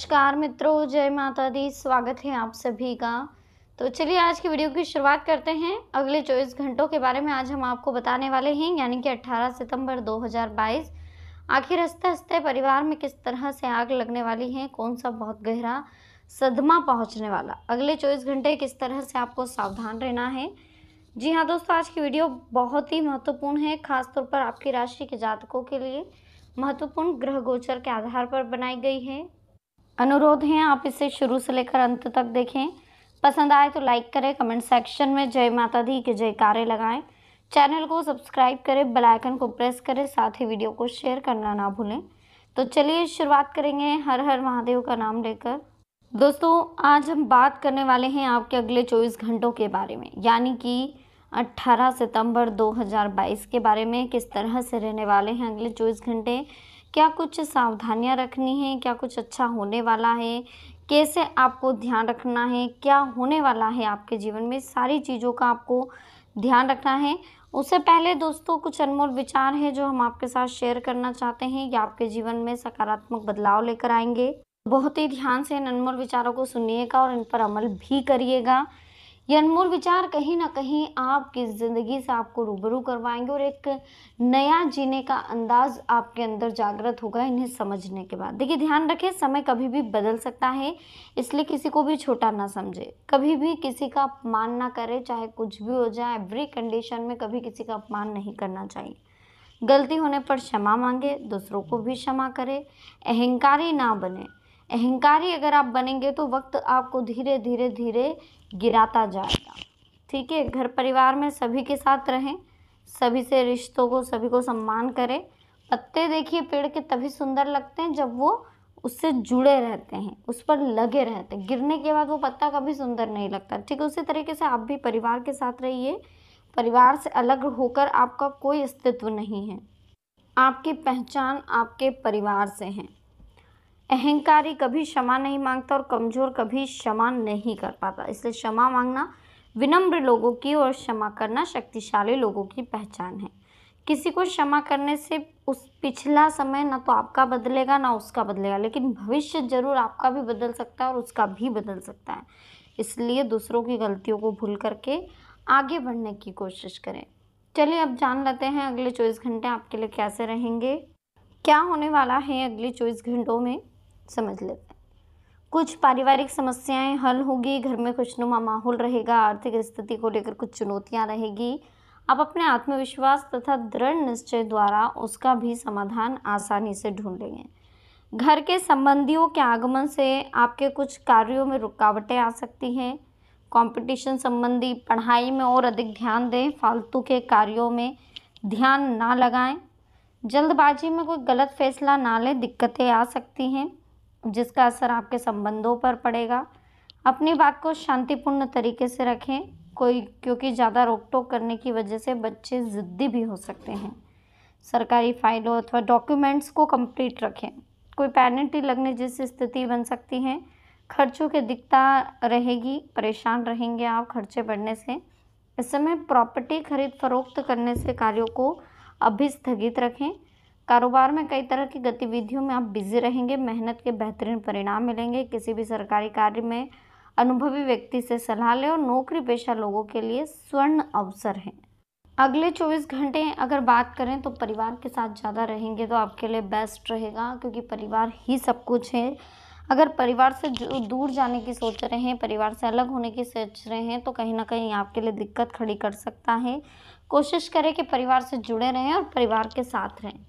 नमस्कार मित्रों, जय माता दी। स्वागत है आप सभी का। तो चलिए आज की वीडियो की शुरुआत करते हैं। अगले 24 घंटों के बारे में आज हम आपको बताने वाले हैं, यानी कि 18 सितंबर 2022। आखिर हंसते हंसते परिवार में किस तरह से आग लगने वाली है, कौन सा बहुत गहरा सदमा पहुंचने वाला, अगले 24 घंटे किस तरह से आपको सावधान रहना है। जी हाँ दोस्तों, आज की वीडियो बहुत ही महत्वपूर्ण है, खासतौर पर आपकी राशि के जातकों के लिए महत्वपूर्ण ग्रह गोचर के आधार पर बनाई गई है। अनुरोध है आप इसे शुरू से लेकर अंत तक देखें। पसंद आए तो लाइक करें, कमेंट सेक्शन में जय माता दी के जयकारे लगाएं, चैनल को सब्सक्राइब करें, बेल आइकन को प्रेस करें, साथ ही वीडियो को शेयर करना ना भूलें। तो चलिए शुरुआत करेंगे हर हर महादेव का नाम लेकर। दोस्तों आज हम बात करने वाले हैं आपके अगले 24 घंटों के बारे में, यानी कि 18 सितंबर 2022 के बारे में। किस तरह से रहने वाले हैं अगले 24 घंटे, क्या कुछ सावधानियां रखनी है, क्या कुछ अच्छा होने वाला है, कैसे आपको ध्यान रखना है, क्या होने वाला है आपके जीवन में, सारी चीज़ों का आपको ध्यान रखना है। उससे पहले दोस्तों कुछ अनमोल विचार हैं जो हम आपके साथ शेयर करना चाहते हैं, ये आपके जीवन में सकारात्मक बदलाव लेकर आएंगे। बहुत ही ध्यान से इन अनमोल विचारों को सुनिएगा और इन पर अमल भी करिएगा। ये अनमोल विचार कहीं ना कहीं आपकी ज़िंदगी से आपको रूबरू करवाएंगे और एक नया जीने का अंदाज आपके अंदर जागृत होगा इन्हें समझने के बाद। देखिए ध्यान रखें, समय कभी भी बदल सकता है, इसलिए किसी को भी छोटा ना समझे, कभी भी किसी का अपमान ना करे, चाहे कुछ भी हो जाए। एवरी कंडीशन में कभी किसी का अपमान नहीं करना चाहिए। गलती होने पर क्षमा मांगे, दूसरों को भी क्षमा करें, अहंकारी ना बने। अहंकारी अगर आप बनेंगे तो वक्त आपको धीरे धीरे धीरे गिराता जाएगा। ठीक है, घर परिवार में सभी के साथ रहें, सभी से रिश्तों को, सभी को सम्मान करें। पत्ते देखिए पेड़ के तभी सुंदर लगते हैं जब वो उससे जुड़े रहते हैं, उस पर लगे रहते हैं। गिरने के बाद वो पत्ता कभी सुंदर नहीं लगता। ठीक है, उसी तरीके से आप भी परिवार के साथ रहिए। परिवार से अलग होकर आपका कोई अस्तित्व नहीं है, आपकी पहचान आपके परिवार से है। अहंकारी कभी क्षमा नहीं मांगता और कमज़ोर कभी क्षमा नहीं कर पाता, इसलिए क्षमा मांगना विनम्र लोगों की और क्षमा करना शक्तिशाली लोगों की पहचान है। किसी को क्षमा करने से उस पिछला समय ना तो आपका बदलेगा ना उसका बदलेगा, लेकिन भविष्य जरूर आपका भी बदल सकता है और उसका भी बदल सकता है। इसलिए दूसरों की गलतियों को भूल करके आगे बढ़ने की कोशिश करें। चलिए अब जान लेते हैं अगले 24 घंटे आपके लिए कैसे रहेंगे, क्या होने वाला है अगले 24 घंटों में, समझ लेते हैं। कुछ पारिवारिक समस्याएं हल होगी, घर में खुशनुमा माहौल रहेगा, आर्थिक स्थिति को लेकर कुछ चुनौतियां रहेगी। आप अपने आत्मविश्वास तथा दृढ़ निश्चय द्वारा उसका भी समाधान आसानी से ढूंढ लेंगे। घर के संबंधियों के आगमन से आपके कुछ कार्यों में रुकावटें आ सकती हैं। कंपटीशन संबंधी पढ़ाई में और अधिक ध्यान दें, फालतू के कार्यों में ध्यान ना लगाएं। जल्दबाजी में कोई गलत फैसला ना लें, दिक्कतें आ सकती हैं जिसका असर आपके संबंधों पर पड़ेगा। अपनी बात को शांतिपूर्ण तरीके से रखें, क्योंकि ज़्यादा रोक टोक करने की वजह से बच्चे ज़िद्दी भी हो सकते हैं। सरकारी फाइलों अथवा डॉक्यूमेंट्स को कंप्लीट रखें, कोई पेनल्टी लगने जैसी स्थिति बन सकती है। खर्चों की दिक्कत रहेगी, परेशान रहेंगे आप खर्चे बढ़ने से। इस समय प्रॉपर्टी खरीद फरोख्त करने से कार्यों को अभी स्थगित रखें। कारोबार में कई तरह की गतिविधियों में आप बिजी रहेंगे, मेहनत के बेहतरीन परिणाम मिलेंगे। किसी भी सरकारी कार्य में अनुभवी व्यक्ति से सलाह लें और नौकरी पेशा लोगों के लिए स्वर्ण अवसर हैं। अगले 24 घंटे अगर बात करें तो परिवार के साथ ज़्यादा रहेंगे तो आपके लिए बेस्ट रहेगा, क्योंकि परिवार ही सब कुछ है। अगर परिवार से दूर जाने की सोच रहे हैं, परिवार से अलग होने की सोच रहे हैं, तो कहीं ना कहीं आपके लिए दिक्कत खड़ी कर सकता है। कोशिश करें कि परिवार से जुड़े रहें और परिवार के साथ रहें।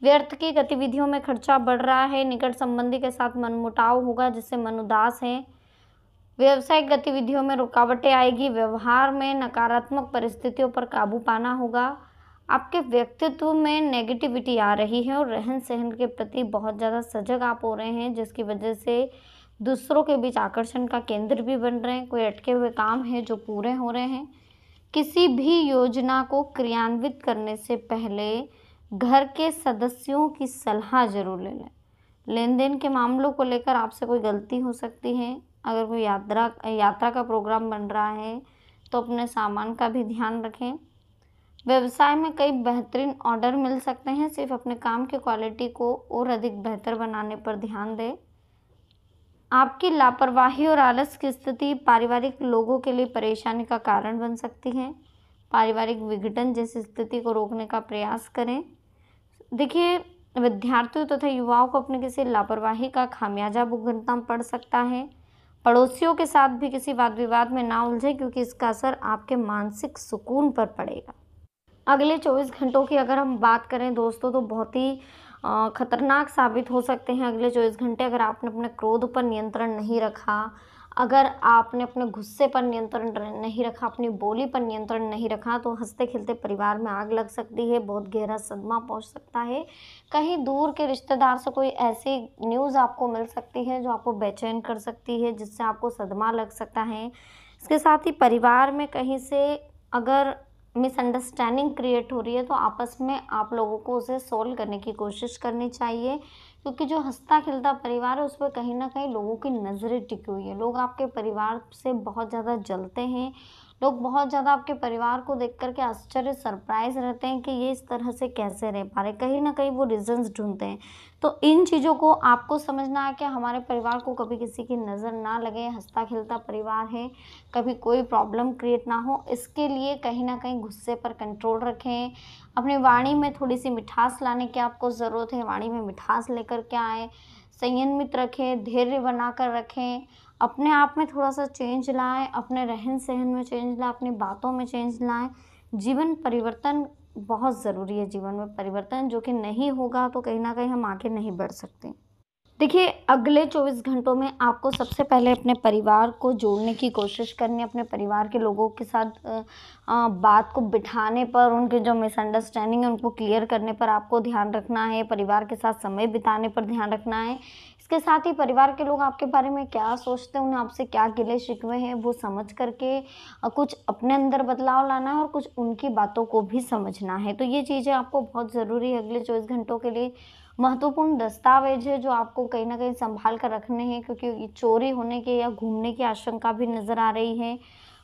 व्यर्थ की गतिविधियों में खर्चा बढ़ रहा है, निकट संबंधी के साथ मनमुटाव होगा जिससे मन उदास है। व्यवसायिक गतिविधियों में रुकावटें आएगी, व्यवहार में नकारात्मक परिस्थितियों पर काबू पाना होगा। आपके व्यक्तित्व में नेगेटिविटी आ रही है और रहन सहन के प्रति बहुत ज़्यादा सजग आप हो रहे हैं, जिसकी वजह से दूसरों के बीच आकर्षण का केंद्र भी बन रहे हैं। कोई अटके हुए काम है जो पूरे हो रहे हैं। किसी भी योजना को क्रियान्वित करने से पहले घर के सदस्यों की सलाह जरूर ले लें। लेन देन के मामलों को लेकर आपसे कोई गलती हो सकती है। अगर कोई यात्रा का प्रोग्राम बन रहा है तो अपने सामान का भी ध्यान रखें। व्यवसाय में कई बेहतरीन ऑर्डर मिल सकते हैं, सिर्फ अपने काम की क्वालिटी को और अधिक बेहतर बनाने पर ध्यान दें। आपकी लापरवाही और आलस की स्थिति पारिवारिक लोगों के लिए परेशानी का कारण बन सकती है। पारिवारिक विघटन जैसी स्थिति को रोकने का प्रयास करें। देखिए, विद्यार्थियों तथा युवाओं को अपनी किसी लापरवाही का खामियाजा भुगतना पड़ सकता है। पड़ोसियों के साथ भी किसी वाद विवाद में ना उलझे, क्योंकि इसका असर आपके मानसिक सुकून पर पड़ेगा। अगले 24 घंटों की अगर हम बात करें दोस्तों, तो बहुत ही खतरनाक साबित हो सकते हैं अगले 24 घंटे। अगर आपने अपने क्रोध पर नियंत्रण नहीं रखा, अगर आपने अपने गुस्से पर नियंत्रण नहीं रखा, अपनी बोली पर नियंत्रण नहीं रखा, तो हंसते खेलते परिवार में आग लग सकती है, बहुत गहरा सदमा पहुंच सकता है। कहीं दूर के रिश्तेदार से कोई ऐसी न्यूज़ आपको मिल सकती है जो आपको बेचैन कर सकती है, जिससे आपको सदमा लग सकता है। इसके साथ ही परिवार में कहीं से अगर मिसअंडरस्टैंडिंग क्रिएट हो रही है, तो आपस में आप लोगों को उसे सोल्व करने की कोशिश करनी चाहिए, क्योंकि जो हंसता खिलता परिवार है उस पर कहीं ना कहीं लोगों की नज़रें टिकी हुई है। लोग आपके परिवार से बहुत ज़्यादा जलते हैं। लोग बहुत ज़्यादा आपके परिवार को देख कर के आश्चर्य सरप्राइज रहते हैं कि ये इस तरह से कैसे रह पा रहे, कहीं ना कहीं वो रीजंस ढूंढते हैं। तो इन चीज़ों को आपको समझना है कि हमारे परिवार को कभी किसी की नज़र ना लगे, हंसता खिलता परिवार है, कभी कोई प्रॉब्लम क्रिएट ना हो। इसके लिए कहीं ना कहीं गुस्से पर कंट्रोल रखें। अपनी वाणी में थोड़ी सी मिठास लाने की आपको ज़रूरत है, वाणी में मिठास लेकर के आएँ, संयमित रखें, धैर्य बनाकर रखें, अपने आप में थोड़ा सा चेंज लाएँ, अपने रहन सहन में चेंज लाएँ, अपनी बातों में चेंज लाएँ। जीवन परिवर्तन बहुत ज़रूरी है, जीवन में परिवर्तन जो कि नहीं होगा तो कहीं ना कहीं हम आगे नहीं बढ़ सकते। देखिए, अगले 24 घंटों में आपको सबसे पहले अपने परिवार को जोड़ने की कोशिश करनी है। अपने परिवार के लोगों के साथ बात को बिठाने पर, उनके जो मिसअंडरस्टैंडिंग है उनको क्लियर करने पर आपको ध्यान रखना है। परिवार के साथ समय बिताने पर ध्यान रखना है। इसके साथ ही परिवार के लोग आपके बारे में क्या सोचते हैं, उन्हें आपसे क्या गिले शिकवे हैं, वो समझ करके कुछ अपने अंदर बदलाव लाना है और कुछ उनकी बातों को भी समझना है। तो ये चीज़ें आपको बहुत ज़रूरी है अगले 24 घंटों के लिए। महत्वपूर्ण दस्तावेज है जो आपको कहीं न कहीं सँभाल कर रखने हैं, क्योंकि ये चोरी होने की या घूमने की आशंका भी नज़र आ रही है।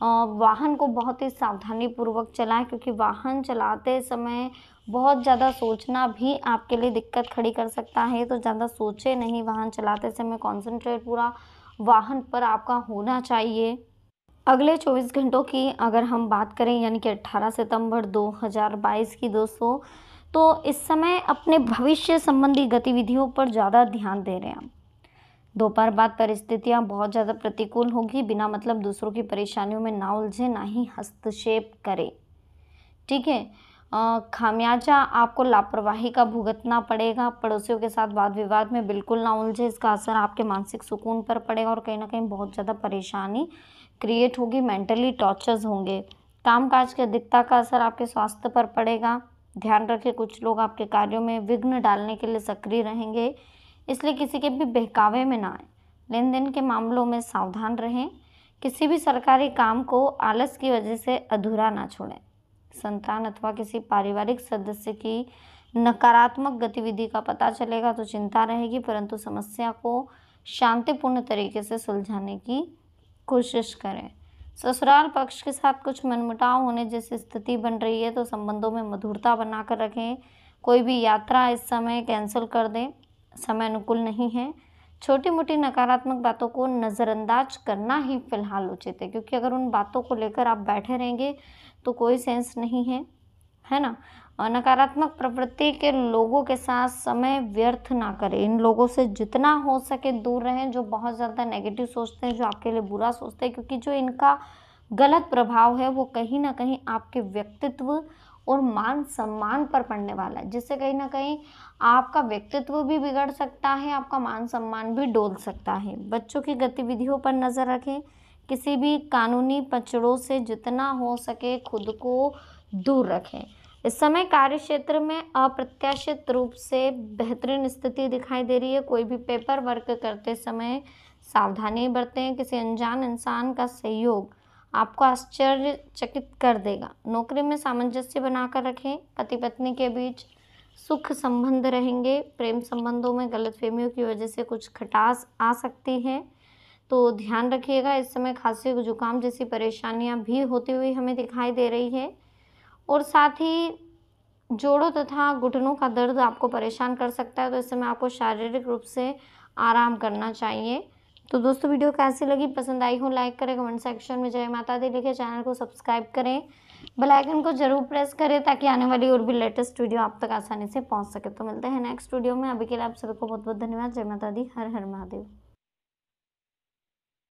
वाहन को बहुत ही सावधानीपूर्वक चलाएँ, क्योंकि वाहन चलाते समय बहुत ज़्यादा सोचना भी आपके लिए दिक्कत खड़ी कर सकता है। तो ज़्यादा सोचें नहीं वाहन चलाते समय, कॉन्सन्ट्रेट पूरा वाहन पर आपका होना चाहिए। अगले 24 घंटों की अगर हम बात करें, यानी कि 18 सितंबर 2022 की दोस्तों, तो इस समय अपने भविष्य संबंधी गतिविधियों पर ज़्यादा ध्यान दे रहे हैं आप। दोपहर बाद परिस्थितियां बहुत ज़्यादा प्रतिकूल होगी। बिना मतलब दूसरों की परेशानियों में ना उलझे, ना ही हस्तक्षेप करें, ठीक है। खामियाजा आपको लापरवाही का भुगतना पड़ेगा। पड़ोसियों के साथ वाद विवाद में बिल्कुल ना उलझे, इसका असर आपके मानसिक सुकून पर पड़ेगा और कहीं ना कहीं बहुत ज़्यादा परेशानी क्रिएट होगी, मेंटली टॉर्चर्स होंगे। कामकाज की अधिकता का असर आपके स्वास्थ्य पर पड़ेगा। ध्यान रखें, कुछ लोग आपके कार्यों में विघ्न डालने के लिए सक्रिय रहेंगे, इसलिए किसी के भी बहकावे में ना आए। लेन देन के मामलों में सावधान रहें। किसी भी सरकारी काम को आलस की वजह से अधूरा ना छोड़ें। संतान अथवा किसी पारिवारिक सदस्य की नकारात्मक गतिविधि का पता चलेगा तो चिंता रहेगी, परंतु समस्या को शांतिपूर्ण तरीके से सुलझाने की कोशिश करें। ससुराल पक्ष के साथ कुछ मनमुटाव होने जैसी स्थिति बन रही है, तो संबंधों में मधुरता बनाकर रखें। कोई भी यात्रा इस समय कैंसिल कर दें, समय अनुकूल नहीं है। छोटी मोटी नकारात्मक बातों को नज़रअंदाज करना ही फिलहाल उचित है, क्योंकि अगर उन बातों को लेकर आप बैठे रहेंगे तो कोई सेंस नहीं है, है ना। और नकारात्मक प्रवृत्ति के लोगों के साथ समय व्यर्थ ना करें। इन लोगों से जितना हो सके दूर रहें, जो बहुत ज़्यादा नेगेटिव सोचते हैं, जो आपके लिए बुरा सोचते हैं, क्योंकि जो इनका गलत प्रभाव है वो कहीं ना कहीं आपके व्यक्तित्व और मान सम्मान पर पड़ने वाला है, जिससे कहीं ना कहीं आपका व्यक्तित्व भी बिगड़ सकता है, आपका मान सम्मान भी डोल सकता है। बच्चों की गतिविधियों पर नज़र रखें। किसी भी कानूनी पचड़ों से जितना हो सके खुद को दूर रखें। इस समय कार्य क्षेत्र में अप्रत्याशित रूप से बेहतरीन स्थिति दिखाई दे रही है। कोई भी पेपर वर्क करते समय सावधानी बरतें। किसी अनजान इंसान का सहयोग आपको आश्चर्यचकित कर देगा। नौकरी में सामंजस्य बनाकर रखें। पति पत्नी के बीच सुख संबंध रहेंगे। प्रेम संबंधों में गलतफहमियों की वजह से कुछ खटास आ सकती है, तो ध्यान रखिएगा। इस समय खांसी जुकाम जैसी परेशानियां भी होती हुई हमें दिखाई दे रही है, और साथ ही जोड़ों तथा घुटनों का दर्द आपको परेशान कर सकता है, तो इस समय आपको शारीरिक रूप से आराम करना चाहिए। तो दोस्तों वीडियो कैसी लगी, पसंद आई हो लाइक करें, कमेंट सेक्शन में जय माता दी लिखे, चैनल को सब्सक्राइब करें, बेल आइकन को जरूर प्रेस करें ताकि आने वाली और भी लेटेस्ट वीडियो आप तक आसानी से पहुंच सके। तो मिलते हैं नेक्स्ट वीडियो में, अभी के लिए आप सभी को बहुत बहुत धन्यवाद। जय माता दी, हर हर महादेव।